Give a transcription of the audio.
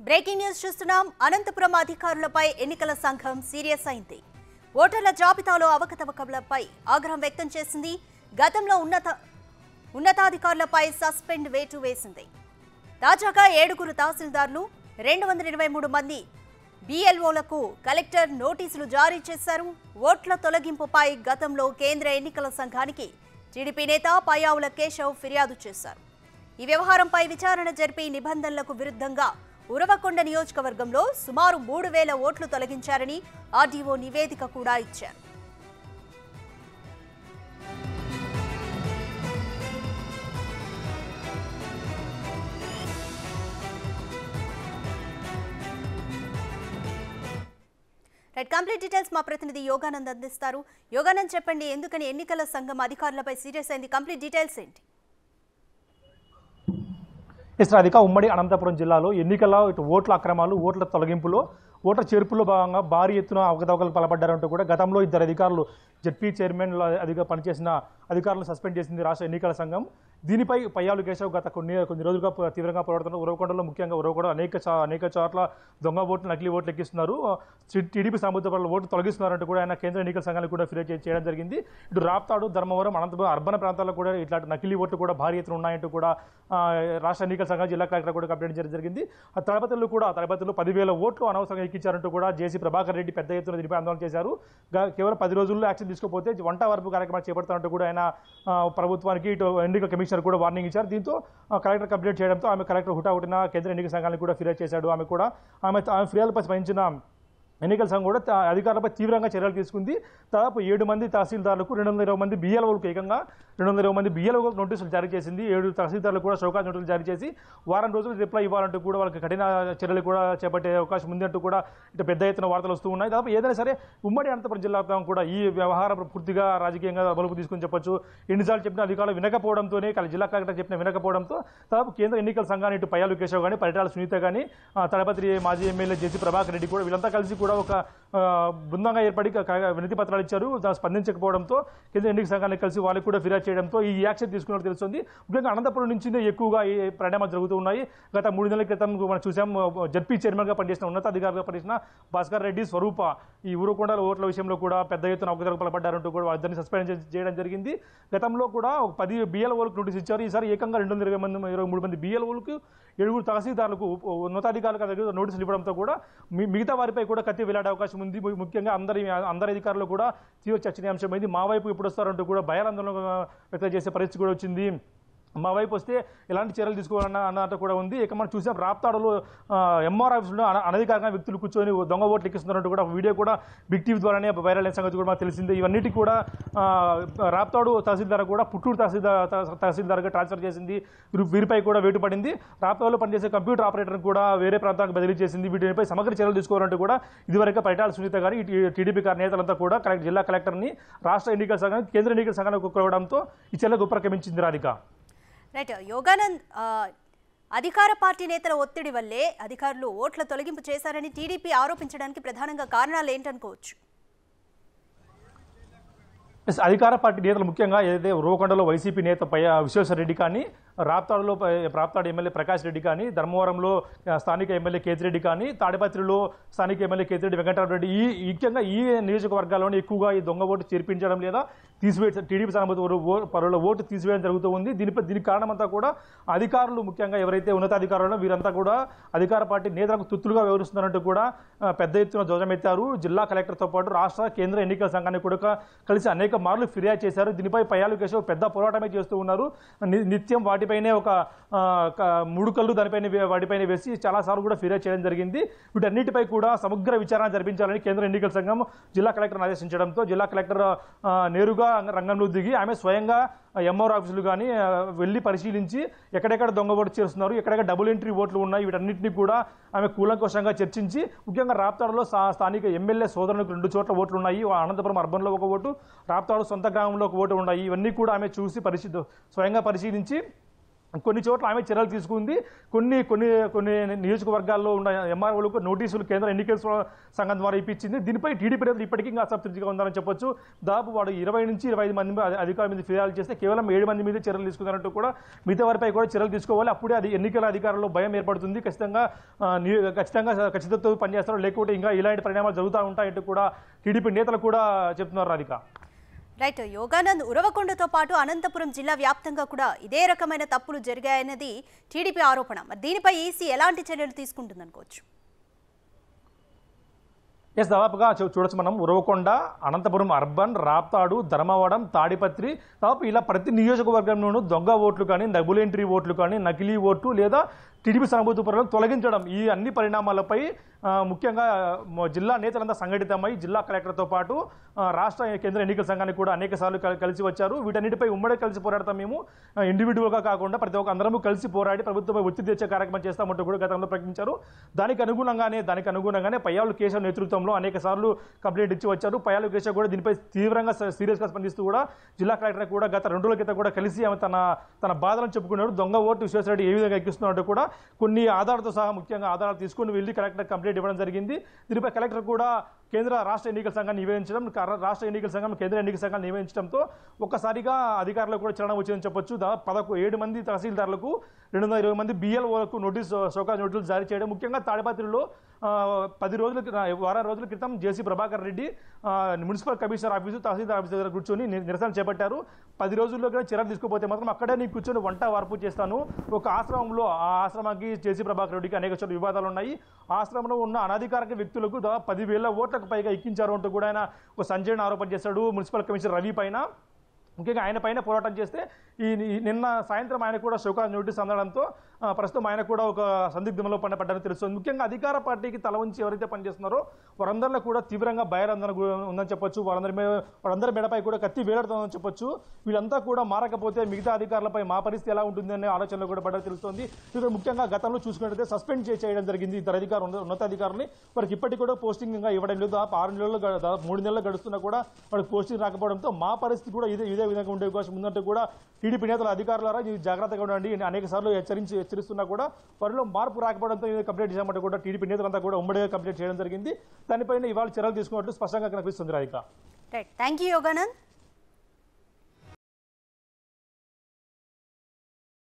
Breaking news చూస్తున్నాం. అనంతపురం అధికారులపై ఎన్నికల సంఘం సీరియస్ అయింది. ఓటర్ల జాబితాలో అవకతవకలపై ఆగ్రహం వ్యక్తం చేసింది. గతంలో ఉన్నతాధికారులపై సస్పెండ్ వేటు వేసింది. తాజాగా 7 తహసీల్దార్లు 223 మంది BLOలకు కలెక్టర్ నోటీసులు జారీ చేశారు. ఓట్ల తొలగింపుపై గతంలో కేంద్ర ఎన్నికల సంఘానికి టీడీపీ నేత పయ్యావుల కేశవ్ ఫిర్యాదు చేశారు. ఈ వ్యవహారంపై విచారణ జరిపి నిబంధనలకు విరుద్ధంగా ఉరవకొండ నియోజకవర్గంలో సుమారు 3000 ఓట్లు తొలగించారని ఆర్డీఓ నివేదిక కూడా ఇచ్చారు. కంప్లీట్ డీటెయిల్స్ మా ప్రతినిధి యోగానంద్ అందిస్తారు. యోగానంద్, చెప్పండి, ఎందుకని ఎన్నికల సంఘం అధికారులపై సీరియస్ అయింది? కంప్లీట్ డీటెయిల్స్ ఏంటి? అధిక ఉమ్మడి అనంతపురం జిల్లాలో ఎన్నికల ఓట్ల అక్రమాలు, ఓట్ల తొలగింపులో, ఓట్ల చేర్పులో భాగంగా భారీ ఎత్తున అవకతవకలు పాల్పడ్డారంటూ కూడా గతంలో 2 అధికారులు జెడ్పీ చైర్మన్ పనిచేసిన అధికారులను సస్పెండ్ చేసింది రాష్ట్ర ఎన్నికల సంఘం. దీనిపై పయ్యావుల కేశవ్ గత కొన్ని రోజులుగా తీవ్రంగా పోరాడుతున్నారు. ఉరవకొండలో ముఖ్యంగా ఉరవకొండ అనేక చోట్ల దొంగ ఓట్లు, నకిలీ ఓట్లు ఎక్కిస్తున్నారు, టీడీపీ సాంబశివరావు ఓట్లు తొలగిస్తున్నారంటూ కూడా ఆయన కేంద్ర ఎన్నికల సంఘానికి కూడా ఫిర్యాదు చేయడం జరిగింది. ఇటు రాప్తాడు, ధర్మవరం, అనంతపురం అర్బన్ ప్రాంతాల్లో కూడా ఇట్లాంటి నకిలీ ఓట్లు కూడా భారీ ఎత్తున ఉన్నాయంటూ కూడా రాష్ట్ర ఎన్నికల సంఘం జిల్లా కలెక్టర్ కూడా కంప్లైంట్ చేయడం జరిగింది. తలపతిలో 10,000 ఓట్లు అనవసరంగా ఎక్కించారంటూ కూడా జేసీ ప్రభాకర్ రెడ్డి పెద్ద ఎత్తున దీనిపై ఆందోళన చేశారు. కేవలం 10 రోజుల్లో యాక్షన్ తీసుకోకపోతే వంట వరపు కార్యక్రమాలు చేపడతారంటూ కూడా ఆయన ప్రభుత్వానికి, ఇటు ఎన్నికల కమిషనర్ కూడా వార్నింగ్ ఇచ్చారు. దీంతో కలెక్టర్ కంప్లైంట్ చేయడంతో ఆమె కలెక్టర్ హుటాహుటిన కేంద్ర ఎన్నికల సంఘానికి కూడా ఫిర్యాదు చేశాడు. ఆమె ఫిర్యాదులపై స్పందించిన ఎన్నికల సంఘం కూడా అధికారులపై తీవ్రంగా చర్యలు తీసుకుంది. దాదాపు 7 మంది తహసీల్దార్లకు 220 మంది BLOలకు ఏకంగా 220 మంది BLOలకు నోటీసులు జారీ చేసింది. 7 తహసీల్దార్లకు కూడా షోకాజ్ నోటీసులు జారీ చేసి వారం రోజులు రిప్లై ఇవ్వాలంటూ కూడా వాళ్ళకి కఠిన చర్యలు కూడా చేపట్టే అవకాశం ఉంది అంటూ కూడా ఇటు పెద్ద ఎత్తున వార్తలు వస్తూ ఉన్నాయి. దాదాపు ఏదైనా సరే ఉమ్మడి అనంతపురం జిల్లా కూడా ఈ వ్యవహారం పూర్తిగా రాజకీయంగా మలుపు తీసుకుని చెప్పొచ్చు. ఎన్నిసార్లు చెప్పిన అధికారులు వినకపోవడంతోనే, జిల్లా కలెక్టర్ చెప్పిన వినకపోవడంతో దాదాపు కేంద్ర ఎన్నికల సంఘాన్ని ఇటు పయ్యావుల కేశవ్ కానీ, పరిటాల సునీత కానీ, తలపతి మాజీ ఎమ్మెల్యే జేసీ ప్రభాకర్ రెడ్డి కూడా వీళ్ళంతా కలిసి కూడా ఒక బృందంగా ఏర్పడి వినతి పత్రాలు ఇచ్చారు. స్పందించకపోవడంతో కేంద్ర ఎన్నికల సంఘానికి కలిసి వాళ్ళకి కూడా ఫిర్యాదు చేయడంతో ఈ యాక్షన్ తీసుకున్నట్టు తెలుస్తుంది. ముఖ్యంగా అనంతపురం నుంచి ఎక్కువగా ఈ పరిణామాలు జరుగుతూ ఉన్నాయి. గత 3 నెలల క్రితం మనం చూసాం, జడ్పీ చైర్మన్గా పనిచేసిన, ఉన్నతాధికారిగా పనిచేసిన భాస్కర్ రెడ్డి, స్వరూప ఈ ఉరవకొండ ఓట్ల విషయంలో కూడా పెద్ద ఎత్తున అవకతవకలు పాల్పడ్డారంటూ కూడా వాళ్ళిద్దరిని సస్పెండ్ చేయడం జరిగింది. గతంలో కూడా 10 BLOలకు నోటీస్ ఇచ్చారు. ఈసారి ఏకంగా 223 మంది BLOలకు, 7 తహసీల్దార్లకు, ఉన్నతాధికారులకు నోటీసులు ఇవ్వడంతో కూడా మిగతా వారిపై కూడా కత్తి వేలాడే అవకాశం ఉంది. ముఖ్యంగా అందరి అధికారులు కూడా తీవ్ర చర్చనీయాంశమైంది. మా వైపు ఎప్పుడు వస్తారంటూ కూడా భయాందోళన వ్యక్తం చేసే పరిస్థితి కూడా వచ్చింది. మా వైపు వస్తే ఎలాంటి చర్యలు తీసుకోవాలన్న అన్నట్టు కూడా ఉంది. ఇక మనం చూసాం, రాప్తాడులో MR ఆఫీసులో అనధికారికంగా వ్యక్తులు కూర్చొని దొంగ ఓట్లు ఎక్కిస్తున్నట్టు కూడా వీడియో కూడా బిగ్ టీవీ ద్వారానే వైరల్ అయిన సంగతి కూడా మాకు తెలిసింది. ఇవన్నిటికీ కూడా రాప్తాడు తహసీల్దార్ కూడా పుట్టూరు తహసీల్దార్గా ట్రాన్స్ఫర్ చేసింది. వీరిపై కూడా వేటు పడింది. రాప్తాడులో పనిచేసే కంప్యూటర్ ఆపరేటర్ని కూడా వేరే ప్రాంతానికి బదిలీ చేసింది. వీటిపై సమగ్ర చర్యలు తీసుకోవాలంటూ కూడా ఇదివరకు పరిటాల సునీత గారి టీడీపీ నేతలంతా కూడా జిల్లా కలెక్టర్ని రాష్ట్ర ఎన్నికల సంఘానికి, కేంద్ర ఎన్నికల సంఘానికి కోరడంతో ఈ చర్యలు ఉపక్రమించింది. రాధిక, రైట్. యోగానంద్, అధికార పార్టీ నేతల ఒత్తిడి వల్లే అధికారులు ఓట్ల తొలగింపు చేశారని టీడీపీ ఆరోపించడానికి ప్రధానంగా కారణాలు ఏంటనుకోవచ్చు? అధికార పార్టీ నేతలు ముఖ్యంగా ఏదైతే ఉరవకొండలో వైసీపీ నేత విశ్వేశ్వర రెడ్డి కానీ, రాప్తాడు ఎమ్మెల్యే ప్రకాష్ రెడ్డి కానీ, ధర్మవరంలో స్థానిక ఎమ్మెల్యే కేతిరెడ్డి కానీ, తాడిపత్రిలో స్థానిక ఎమ్మెల్యే కేతిరెడ్డి వెంకటరామరెడ్డి ముఖ్యంగా ఈ నియోజకవర్గాల్లోనే ఎక్కువగా ఈ దొంగ ఓటు చేర్పించడం లేదా టీడీపీ సానుభూతి ఓటు తీసివేయడం జరుగుతూ ఉంది. దీనికి కారణమంతా కూడా అధికారులు, ముఖ్యంగా ఎవరైతే ఉన్నతాధికారులు వీరంతా కూడా అధికార పార్టీ నేతలకు తుత్తులుగా వ్యవహరిస్తున్నారంటూ కూడా పెద్ద ఎత్తున ధ్వజమెత్తారు. జిల్లా కలెక్టర్తో పాటు రాష్ట్ర, కేంద్ర ఎన్నికల సంఘాన్ని కూడా కలిసి అనేక మార్లు ఫిర్యాదు చేశారు. దీనిపై పయ్యావుల కేశవ్ పెద్ద పోరాటమే చేస్తూ ఉన్నారు. నిత్యం వాటిపైనే ఒక 3 కళ్ళు వాటిపైన వేసి చాలాసార్లు కూడా ఫిర్యాదు చేయడం జరిగింది. వీటన్నిటిపై కూడా సమగ్ర విచారణ జరిపించాలని కేంద్ర ఎన్నికల సంఘం జిల్లా కలెక్టర్ను ఆదేశించడంతో జిల్లా కలెక్టర్ నేరుగా రంగంలో దిగి ఆమె స్వయంగా MR ఆఫీసులు కానీ వెళ్ళి పరిశీలించి ఎక్కడెక్కడ దొంగ ఓట్లు చేస్తున్నారు, ఎక్కడెక్కడ డబుల్ ఎంట్రీ ఓట్లు ఉన్నాయి, వీటన్నింటినీ కూడా ఆమె కూలంకషంగా చర్చించి, ముఖ్యంగా రాప్తాడులో స్థానిక ఎమ్మెల్యే సోదరునికి 2 చోట్ల ఓట్లు ఉన్నాయి, అనంతపురం అర్బన్లో 1 ఓటు, రాప్తాడు సొంత గ్రామంలో 1 ఓటు ఉన్నాయి. ఇవన్నీ కూడా ఆమె చూసి స్వయంగా పరిశీలించి కొన్ని చోట్ల ఆమె చర్యలు తీసుకుంది. కొన్ని కొన్ని కొన్ని నియోజకవర్గాల్లో ఉన్న ఎంఆర్ఓలకు నోటీసులు కేంద్ర ఎన్నికల సంఘం ద్వారా ఇప్పించింది. దీనిపై టీడీపీ నేతలు ఇప్పటికీ ఇంకా అసంతృప్తిగా ఉందని చెప్పొచ్చు. దాదాపు వాడు 20 నుంచి 25 మంది అధికారుల మీద ఫిర్యాదు చేస్తే కేవలం 7 మంది మీద చర్యలు తీసుకున్నట్టు కూడా మిగతా వారిపై కూడా చర్యలు తీసుకోవాలి. అప్పుడే అది ఎన్నికల అధికారుల్లో భయం ఏర్పడుతుంది. ఖచ్చితంగా పనిచేస్తారు, లేకపోతే ఇంకా ఇలాంటి పరిణామాలు జరుగుతూ ఉంటాయంటూ కూడా టీడీపీ నేతలు కూడా చెప్తున్నారు. రాధిక. రైట్. యోగానంద్, ఉరవకొండతో పాటు అనంతపురం జిల్లా వ్యాప్తంగా కూడా ఇదే రకమైన తప్పులు జరిగాయన్నది టీడీపీ ఆరోపణ. మరి దీనిపై ఈసీ ఎలాంటి చర్యలు తీసుకుంటుందనుకోవచ్చు? దాదాపుగా చూడొచ్చు మనం. ఉరవకొండ, అనంతపురం అర్బన్, రాప్తాడు, ధర్మవరం, తాడిపత్రి, దాదాపు ఇలా ప్రతి నియోజకవర్గంలోనూ దొంగ ఓట్లు కానీ, డబుల్ ఎంట్రీ ఓట్లు కానీ, నకిలీ ఓట్లు లేదా టీడీపీ సానుభూతి పరులను తొలగించడం, ఈ అన్ని పరిణామాలపై ముఖ్యంగా జిల్లా నేతలంతా సంఘటితమై జిల్లా కలెక్టర్తో పాటు రాష్ట్ర కేంద్ర ఎన్నికల సంఘానికి కూడా అనేక సార్లు కలిసి వచ్చారు. వీటన్నిటిపై ఉమ్మడి కలిసి పోరాడతాం, మేము ఇండివిజువల్గా కాకుండా ప్రతి ఒక్క అందరము కలిసి పోరాడి ప్రభుత్వంపై ఒత్తిడి తెచ్చే కార్యక్రమం చేస్తామంటూ కూడా గతంలో ప్రకటించారు. దానికి అనుగుణంగానే పయ్యావుల కేశవ్ నేతృత్వంలో అనేక సార్లు కంప్లైంట్ ఇచ్చి వచ్చారు. పయ్యావుల కేశవ్ కూడా దీనిపై తీవ్రంగా సీరియస్గా స్పందిస్తూ కూడా జిల్లా కలెక్టర్ కూడా గత 2 రోజుల క్రితం కూడా కలిసి ఆమె తన బాధలను చెప్పుకున్నారు. దొంగ ఓటు విశ్వేశ్వరరెడ్డి ఏ విధంగా ఎక్కిస్తున్నట్టు కూడా కొన్ని ఆధారాలతో సహా ముఖ్యంగా ఆధారాలు తీసుకుని వెళ్ళి కలెక్టర్ కంప్లైంట్ ఇవ్వడం జరిగింది. దీనిపై కలెక్టర్ కూడా కేంద్ర రాష్ట్ర ఎన్నికల సంఘాన్ని నివేదించడం, రాష్ట్ర ఎన్నికల సంఘం కేంద్ర ఎన్నికల సంఘాన్ని నివేదించడంతో ఒక్కసారిగా అధికారులకు కూడా చలనం వచ్చిందని చెప్పొచ్చు. 7 మంది తహసీల్దార్లకు 220 మంది బిఎల్ఓలకు షోకాజ్ నోటీసులు జారీ చేయడం. ముఖ్యంగా తాడిపత్రిలో వారం రోజుల క్రితం JC Prabhakar Reddy municipal commissioner office, tahsildar office దగ్గర కూర్చొని నిరసన చేపట్టారు. 10 రోజుల్లో చర్యలు తీసుకోకపోతే మాత్రం అక్కడే నేను కూర్చొని వంట వార్పు చేస్తాను. ఒక ఆశ్రమంలో, ఆ ఆశ్రమానికి జేసీ ప్రభాకర్ రెడ్డికి అనేక చోట్ల వివాదాలు ఉన్నాయి. ఆశ్రమంలో ఉన్న అనధికారిక వ్యక్తులకు 10,000 ఓట్లకు పైగా ఎక్కించారు అంటూ కూడా ఆయన ఒక సంచలన ఆరోపణ చేశాడు మున్సిపల్ కమిషనర్ రవి పైన. ముఖ్యంగా ఆయన పైన పోరాటం చేస్తే నిన్న సాయంత్రం ఆయన కూడా షోకాజ్ నోటీస్ అందడంతో ప్రస్తుతం ఆయన కూడా ఒక సందిగ్ధంలో పడ్డారని తెలుస్తుంది. ముఖ్యంగా అధికార పార్టీకి తల ఉంచి ఎవరైతే పనిచేస్తున్నారో వారందరిలో కూడా తీవ్రంగా భయాందోళన ఉందని చెప్పొచ్చు. వాళ్ళందరి మెడపై కూడా కత్తి వేలాడుతుందని చెప్పొచ్చు. వీళ్ళంతా కూడా మారకపోతే మిగతా అధికారులపై మా పరిస్థితి ఎలా ఉంటుంది అనే ఆలోచనలో కూడా పడ్డారని తెలుస్తుంది. ఇక్కడ ముఖ్యంగా గతంలో చూసుకున్నట్లయితే సస్పెండ్ చేయడం జరిగింది ఇద్దరు ఉన్నతాధికారులని. వారికి ఇప్పటికీ కూడా పోస్టింగ్ ఇంకా ఇవ్వడం లేదు. 6 నెలలు, 3 నెలలు గడుస్తున్నా కూడా వాళ్ళకి పోస్టింగ్ రాకపోవడంతో మా పరిస్థితి కూడా ఇదే విధంగా ఉండే అవకాశం ఉందంటే కూడా టీడీపీ నేతల అధికారులారా జాగ్రత్తగా ఉండండి అనేక సార్లు హెచ్చరిస్తున్నా కూడా వారిలో మార్పు రాకపోవడంతో కంప్లైంట్ చేశామంటే కూడా టీడీపీ నేతలంతా కూడా ఉమ్మడిగా కంప్లైంట్ చేయడం జరిగింది. దానిపైన ఇవాళ చర్యలు తీసుకున్నట్లు స్పష్టంగా కనిపిస్తుంది. రాధిక. Thank you Yoganand.